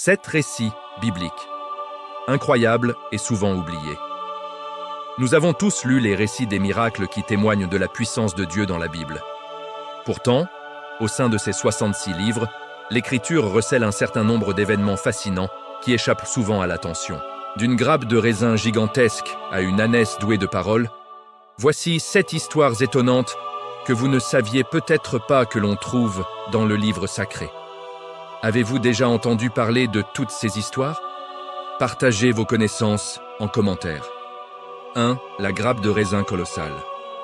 7 récits bibliques, incroyables et souvent oubliés. Nous avons tous lu les récits des miracles qui témoignent de la puissance de Dieu dans la Bible. Pourtant, au sein de ces 66 livres, l'Écriture recèle un certain nombre d'événements fascinants qui échappent souvent à l'attention. D'une grappe de raisin gigantesque à une ânesse douée de paroles, voici 7 histoires étonnantes que vous ne saviez peut-être pas que l'on trouve dans le livre sacré. Avez-vous déjà entendu parler de toutes ces histoires? Partagez vos connaissances en commentaire. 1. La grappe de raisin colossale.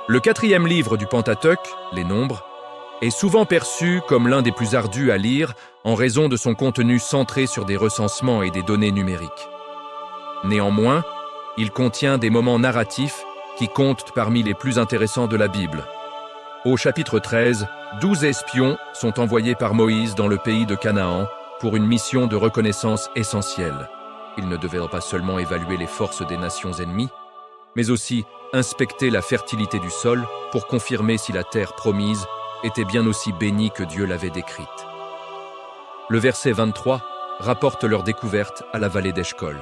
Le 4e livre du Pentateuque, les Nombres, est souvent perçu comme l'un des plus ardus à lire en raison de son contenu centré sur des recensements et des données numériques. Néanmoins, il contient des moments narratifs qui comptent parmi les plus intéressants de la Bible. Au chapitre 13, 12 espions sont envoyés par Moïse dans le pays de Canaan pour une mission de reconnaissance essentielle. Ils ne devaient pas seulement évaluer les forces des nations ennemies, mais aussi inspecter la fertilité du sol pour confirmer si la terre promise était bien aussi bénie que Dieu l'avait décrite. Le verset 23 rapporte leur découverte à la vallée d'Eshcol.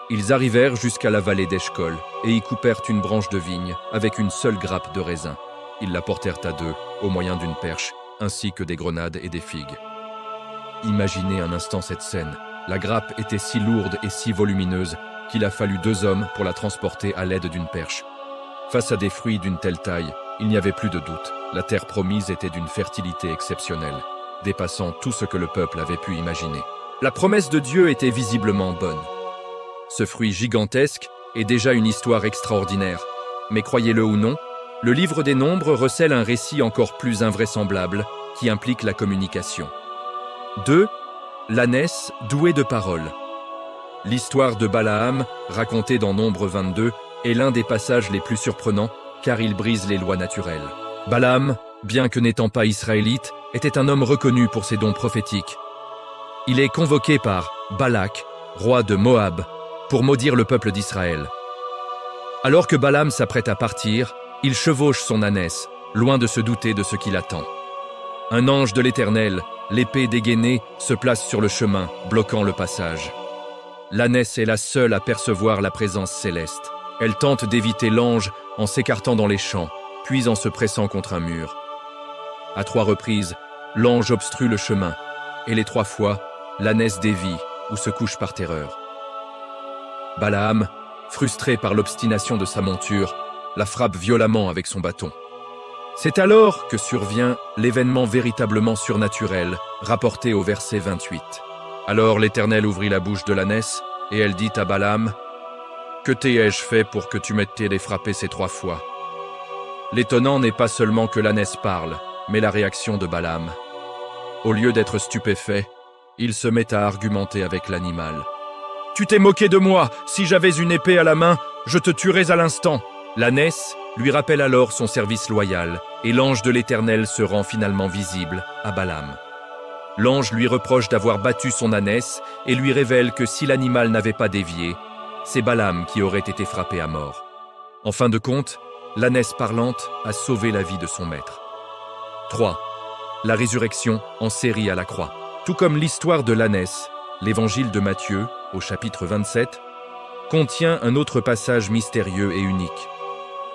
Ils arrivèrent jusqu'à la vallée d'Eshcol et y coupèrent une branche de vigne avec une seule grappe de raisin. Ils la portèrent à deux, au moyen d'une perche, ainsi que des grenades et des figues. Imaginez un instant cette scène. La grappe était si lourde et si volumineuse qu'il a fallu 2 hommes pour la transporter à l'aide d'une perche. Face à des fruits d'une telle taille, il n'y avait plus de doute. La terre promise était d'une fertilité exceptionnelle, dépassant tout ce que le peuple avait pu imaginer. La promesse de Dieu était visiblement bonne. Ce fruit gigantesque est déjà une histoire extraordinaire, mais croyez-le ou non, le livre des Nombres recèle un récit encore plus invraisemblable qui implique la communication. 2. L'ânesse douée de paroles. L'histoire de Balaam, racontée dans Nombre 22, est l'un des passages les plus surprenants car il brise les lois naturelles. Balaam, bien que n'étant pas israélite, était un homme reconnu pour ses dons prophétiques. Il est convoqué par Balak, roi de Moab, pour maudire le peuple d'Israël. Alors que Balaam s'apprête à partir, il chevauche son ânesse, loin de se douter de ce qui l'attend. Un ange de l'Éternel, l'épée dégainée, se place sur le chemin, bloquant le passage. L'ânesse est la seule à percevoir la présence céleste. Elle tente d'éviter l'ange en s'écartant dans les champs, puis en se pressant contre un mur. À 3 reprises, l'ange obstrue le chemin, et les 3 fois, l'ânesse dévie ou se couche par terreur. Balaam, frustré par l'obstination de sa monture, la frappe violemment avec son bâton. C'est alors que survient l'événement véritablement surnaturel, rapporté au verset 28. Alors l'Éternel ouvrit la bouche de l'ânesse, et elle dit à Balaam, « Que t'ai-je fait pour que tu m'aies les frapper ces 3 fois ?» L'étonnant n'est pas seulement que l'ânesse parle, mais la réaction de Balaam. Au lieu d'être stupéfait, il se met à argumenter avec l'animal. « Tu t'es moqué de moi, si j'avais une épée à la main, je te tuerais à l'instant. » L'ânesse lui rappelle alors son service loyal, et l'ange de l'Éternel se rend finalement visible à Balaam. L'ange lui reproche d'avoir battu son ânesse et lui révèle que si l'animal n'avait pas dévié, c'est Balaam qui aurait été frappé à mort. En fin de compte, l'ânesse parlante a sauvé la vie de son maître. 3. La résurrection en série à la croix. Tout comme l'histoire de l'ânesse, l'évangile de Matthieu, au chapitre 27, contient un autre passage mystérieux et unique.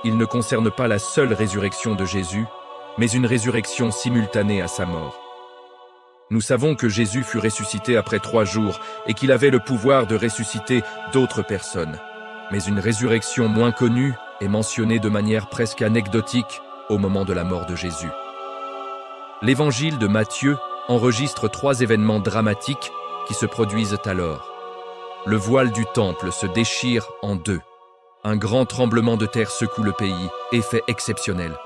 Il ne concerne pas la seule résurrection de Jésus, mais une résurrection simultanée à sa mort. Nous savons que Jésus fut ressuscité après 3 jours et qu'il avait le pouvoir de ressusciter d'autres personnes. Mais une résurrection moins connue est mentionnée de manière presque anecdotique au moment de la mort de Jésus. L'évangile de Matthieu enregistre 3 événements dramatiques qui se produisent alors. Le voile du temple se déchire en 2. Un grand tremblement de terre secoue le pays, effet exceptionnel.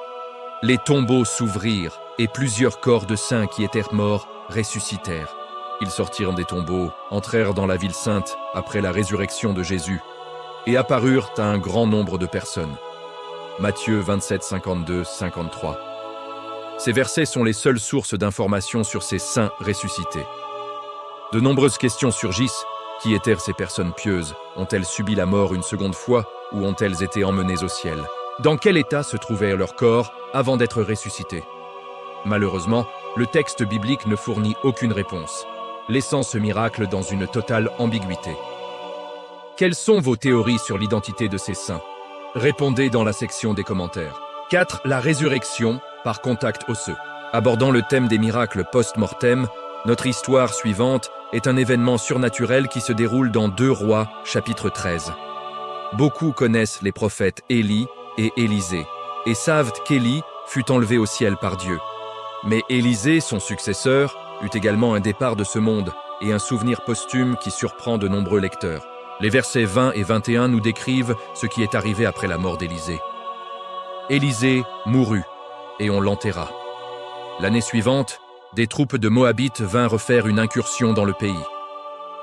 Les tombeaux s'ouvrirent et plusieurs corps de saints qui étaient morts ressuscitèrent. Ils sortirent des tombeaux, entrèrent dans la ville sainte après la résurrection de Jésus et apparurent à un grand nombre de personnes. Matthieu 27, 52, 53. Ces versets sont les seules sources d'informations sur ces saints ressuscités. De nombreuses questions surgissent. Qui étaient ces personnes pieuses? Ont-elles subi la mort une seconde fois ou ont-elles été emmenées au ciel? Dans quel état se trouvait leur corps avant d'être ressuscités? Malheureusement, le texte biblique ne fournit aucune réponse. laissant ce miracle dans une totale ambiguïté. Quelles sont vos théories sur l'identité de ces saints? Répondez dans la section des commentaires. 4. La résurrection par contact osseux. Abordant le thème des miracles post-mortem, notre histoire suivante est un événement surnaturel qui se déroule dans 2 Rois, chapitre 13. Beaucoup connaissent les prophètes Élie et Élisée et savent qu'Élie fut enlevé au ciel par Dieu. Mais Élisée, son successeur, eut également un départ de ce monde et un souvenir posthume qui surprend de nombreux lecteurs. Les versets 20 et 21 nous décrivent ce qui est arrivé après la mort d'Élisée. Élisée mourut et on l'enterra. L'année suivante, des troupes de Moabites vinrent faire une incursion dans le pays.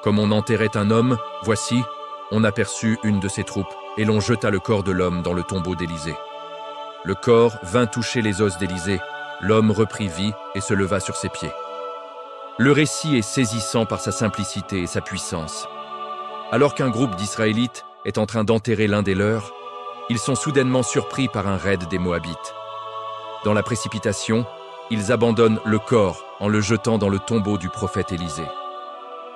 Comme on enterrait un homme, voici, on aperçut une de ces troupes et l'on jeta le corps de l'homme dans le tombeau d'Élisée. Le corps vint toucher les os d'Élisée, l'homme reprit vie et se leva sur ses pieds. Le récit est saisissant par sa simplicité et sa puissance. Alors qu'un groupe d'Israélites est en train d'enterrer l'un des leurs, ils sont soudainement surpris par un raid des Moabites. Dans la précipitation, ils abandonnent le corps en le jetant dans le tombeau du prophète Élisée.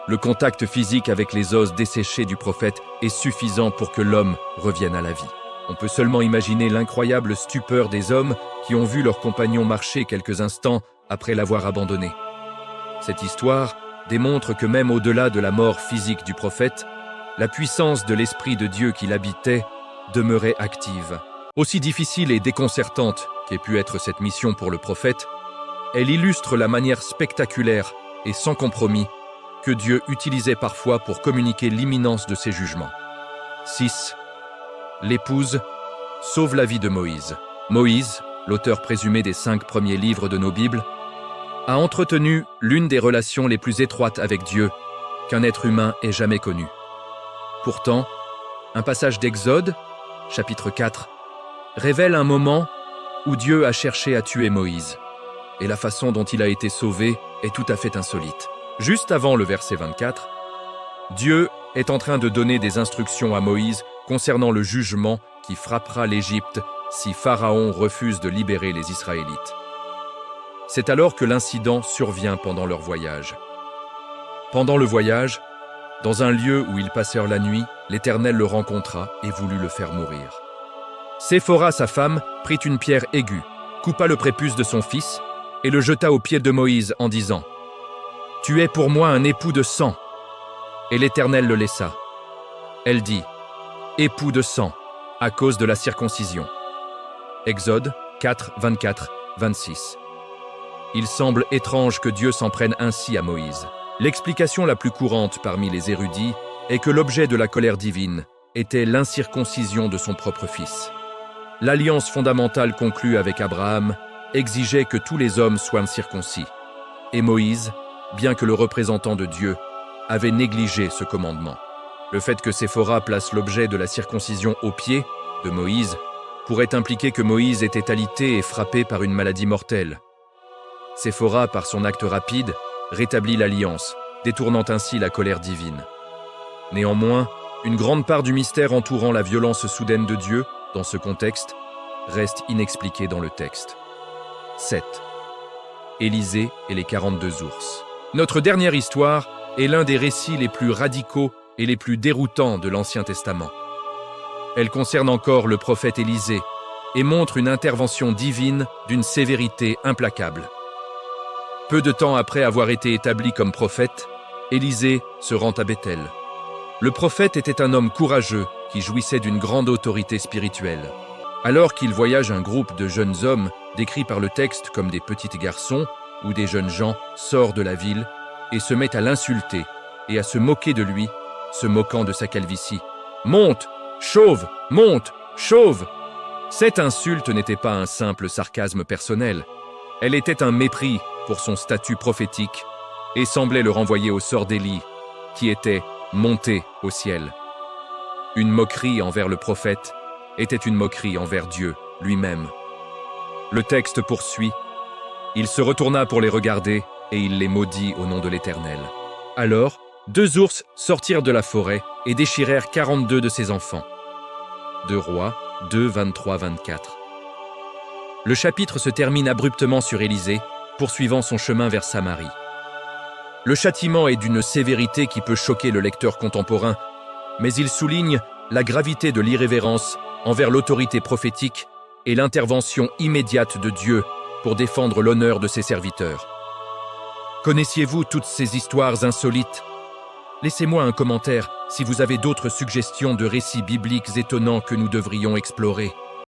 Le contact physique avec les os desséchés du prophète est suffisant pour que l'homme revienne à la vie. On peut seulement imaginer l'incroyable stupeur des hommes qui ont vu leur compagnon marcher quelques instants après l'avoir abandonné. Cette histoire démontre que même au-delà de la mort physique du prophète, la puissance de l'Esprit de Dieu qui l'habitait demeurait active. Aussi difficile et déconcertante qu'ait pu être cette mission pour le prophète, elle illustre la manière spectaculaire et sans compromis que Dieu utilisait parfois pour communiquer l'imminence de ses jugements. 6. L'épouse sauve la vie de Moïse. Moïse, l'auteur présumé des 5 premiers livres de nos Bibles, a entretenu l'une des relations les plus étroites avec Dieu qu'un être humain ait jamais connue. Pourtant, un passage d'Exode, chapitre 4, révèle un moment où Dieu a cherché à tuer Moïse, et la façon dont il a été sauvé est tout à fait insolite. Juste avant le verset 24, Dieu est en train de donner des instructions à Moïse concernant le jugement qui frappera l'Égypte si Pharaon refuse de libérer les Israélites. C'est alors que l'incident survient pendant leur voyage. Pendant le voyage, dans un lieu où ils passèrent la nuit, l'Éternel le rencontra et voulut le faire mourir. Séphora, sa femme, prit une pierre aiguë, coupa le prépuce de son fils et le jeta aux pieds de Moïse en disant « Tu es pour moi un époux de sang !» Et l'Éternel le laissa. Elle dit « Époux de sang » à cause de la circoncision. Exode 4, 24, 26. Il semble étrange que Dieu s'en prenne ainsi à Moïse. L'explication la plus courante parmi les érudits est que l'objet de la colère divine était l'incirconcision de son propre fils. L'alliance fondamentale conclue avec Abraham exigeait que tous les hommes soient circoncis. Et Moïse, bien que le représentant de Dieu, avait négligé ce commandement. Le fait que Séphora place l'objet de la circoncision aux pieds de Moïse pourrait impliquer que Moïse était alité et frappé par une maladie mortelle. Séphora, par son acte rapide, rétablit l'alliance, détournant ainsi la colère divine. Néanmoins, une grande part du mystère entourant la violence soudaine de Dieu, dans ce contexte, reste inexpliquée dans le texte. 7. Élisée et les 42 ours. Notre dernière histoire est l'un des récits les plus radicaux et les plus déroutants de l'Ancien Testament. Elle concerne encore le prophète Élisée et montre une intervention divine d'une sévérité implacable. Peu de temps après avoir été établi comme prophète, Élisée se rend à Béthel. Le prophète était un homme courageux qui jouissait d'une grande autorité spirituelle. Alors qu'il voyage un groupe de jeunes hommes décrits par le texte comme des petits garçons ou des jeunes gens sort de la ville et se met à l'insulter et à se moquer de lui, se moquant de sa calvitie. « Monte, chauve, monte, chauve !» Cette insulte n'était pas un simple sarcasme personnel. Elle était un mépris pour son statut prophétique et semblait le renvoyer au sort d'Élie, qui était monté au ciel. Une moquerie envers le prophète était une moquerie envers Dieu lui-même. Le texte poursuit. Il se retourna pour les regarder et il les maudit au nom de l'Éternel. Alors, 2 ours sortirent de la forêt et déchirèrent 42 de ses enfants. 2 Rois 2, 23-24. Le chapitre se termine abruptement sur Élisée, poursuivant son chemin vers Samarie. Le châtiment est d'une sévérité qui peut choquer le lecteur contemporain, mais il souligne la gravité de l'irrévérence envers l'autorité prophétique et l'intervention immédiate de Dieu pour défendre l'honneur de ses serviteurs. Connaissiez-vous toutes ces histoires insolites? Laissez-moi un commentaire si vous avez d'autres suggestions de récits bibliques étonnants que nous devrions explorer.